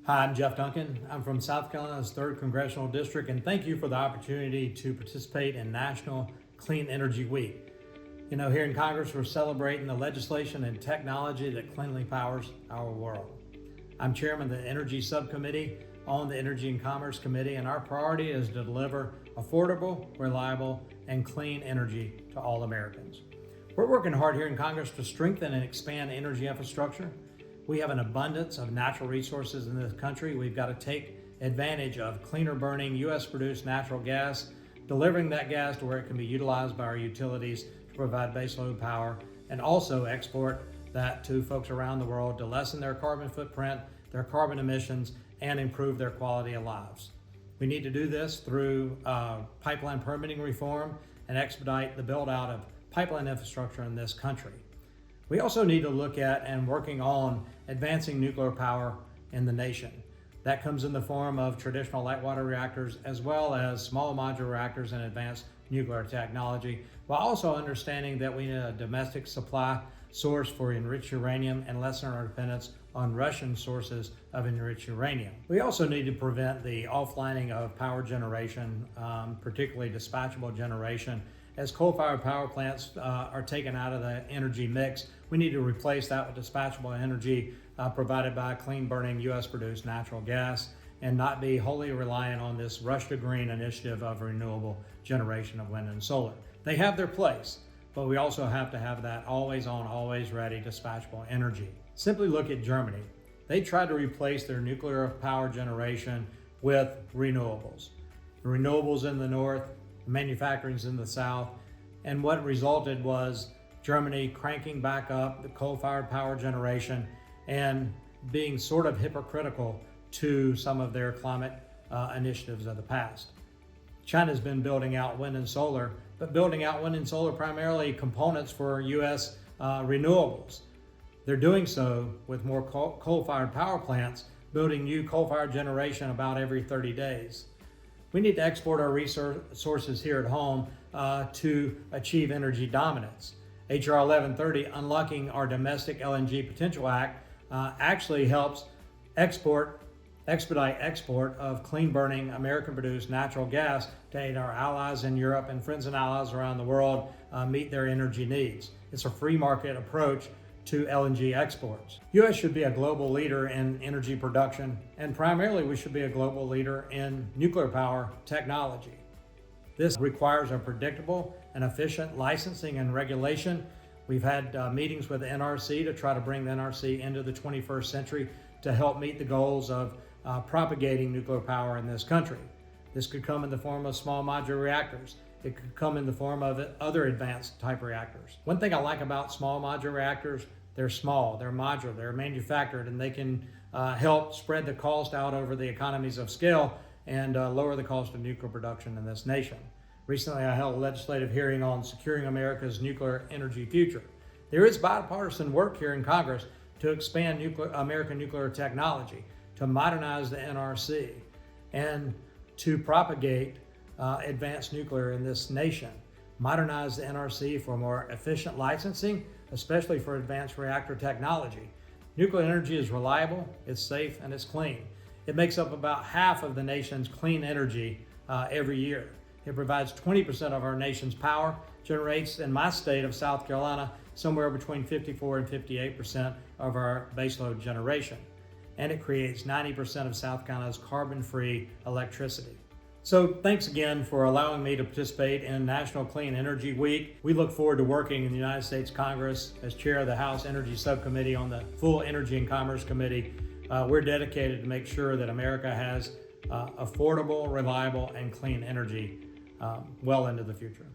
Hi, I'm Jeff Duncan. I'm from South Carolina's 3rd Congressional District, and thank you for the opportunity to participate in National Clean Energy Week. You know, here in Congress, we're celebrating the legislation and technology that cleanly powers our world. I'm chairman of the Energy Subcommittee on the Energy and Commerce Committee, and our priority is to deliver affordable, reliable, and clean energy to all Americans. We're working hard here in Congress to strengthen and expand energy infrastructure. We have an abundance of natural resources in this country. We've got to take advantage of cleaner burning, U.S. produced natural gas, delivering that gas to where it can be utilized by our utilities to provide baseload power, and also export that to folks around the world to lessen their carbon footprint, their carbon emissions, and improve their quality of lives. We need to do this through pipeline permitting reform and expedite the build out of pipeline infrastructure in this country. We also need to look at and working on advancing nuclear power in the nation. That comes in the form of traditional light water reactors as well as small modular reactors and advanced nuclear technology, while also understanding that we need a domestic supply source for enriched uranium and lessen our dependence on Russian sources of enriched uranium. We also need to prevent the offlining of power generation, particularly dispatchable generation. As coal-fired power plants are taken out of the energy mix, we need to replace that with dispatchable energy provided by clean-burning U.S.-produced natural gas and not be wholly reliant on this Rush to Green initiative of renewable generation of wind and solar. They have their place, but we also have to have that always-on, always-ready dispatchable energy. Simply look at Germany. They tried to replace their nuclear power generation with renewables. The renewables in the north, manufacturing's in the south, and what resulted was Germany cranking back up the coal-fired power generation and being sort of hypocritical to some of their climate initiatives of the past. China's been building out wind and solar, but building out wind and solar primarily components for U.S. Renewables. They're doing so with more coal-fired power plants, building new coal-fired generation about every 30 days. We need to export our resources here at home to achieve energy dominance. H.R. 1130, Unlocking Our Domestic LNG Potential Act, actually helps expedite export of clean-burning, American-produced natural gas to aid our allies in Europe and friends and allies around the world meet their energy needs. It's a free market approach to LNG exports. U.S. should be a global leader in energy production, and primarily we should be a global leader in nuclear power technology. This requires a predictable and efficient licensing and regulation. We've had meetings with the R-S.C to try to bring the R-S.C into the 21st century to help meet the goals of propagating nuclear power in this country. This could come in the form of small modular reactors. It could come in the form of other advanced type reactors. One thing I like about small modular reactors, they're small, they're modular, they're manufactured, and they can help spread the cost out over the economies of scale and lower the cost of nuclear production in this nation. Recently, I held a legislative hearing on securing America's nuclear energy future. There is bipartisan work here in Congress to expand American nuclear technology, to modernize the NRC, and to propagate advanced nuclear in this nation. Modernize the NRC for more efficient licensing, especially for advanced reactor technology. Nuclear energy is reliable, it's safe, and it's clean. It makes up about half of the nation's clean energy every year. It provides 20% of our nation's power, generates in my state of South Carolina somewhere between 54 and 58% of our baseload generation. And it creates 90% of South Carolina's carbon-free electricity. So thanks again for allowing me to participate in National Clean Energy Week. We look forward to working in the United States Congress as chair of the House Energy Subcommittee on the full Energy and Commerce Committee. We're dedicated to make sure that America has affordable, reliable, and clean energy well into the future.